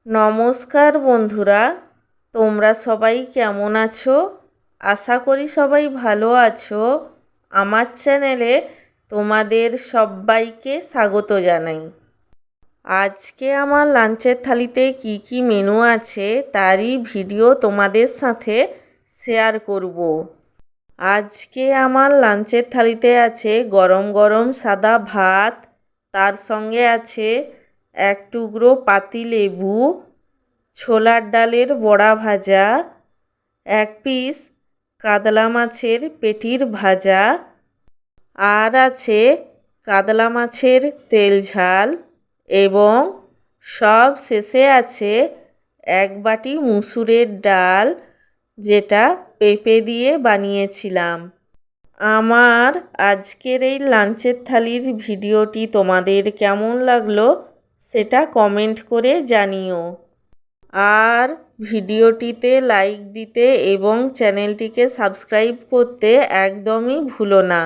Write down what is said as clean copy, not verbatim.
নমস্কার বন্ধুরা, তোমরা সবাই কেমন আছো? আশা করি সবাই ভালো আছো। আমার চ্যানেলে তোমাদের সবাইকে স্বাগত জানাই। আজকে আমার লাঞ্চের থালিতে কি কি মেনু আছে তারই ভিডিও তোমাদের সাথে শেয়ার করব। আজকে আমার লাঞ্চের থালিতে আছে গরম গরম সাদা ভাত, তার সঙ্গে আছে এক টুকরো পাতিলেবু, ছোলার ডালের বড়া ভাজা, এক পিস কাতলা মাছের পেটির ভাজা, আর আছে কাতলা মাছের তেল ঝাল, এবং সব শেষে আছে এক বাটি মুসুরের ডাল, যেটা পেঁপে দিয়ে বানিয়েছিলাম। আমার আজকের এই লাঞ্চের থালির ভিডিওটি তোমাদের কেমন লাগলো সেটা কমেন্ট করে জানিও। আর ভিডিওটিতে লাইক দিতে এবং চ্যানেলটিকে সাবস্ক্রাইব করতে একদমই ভুলো না।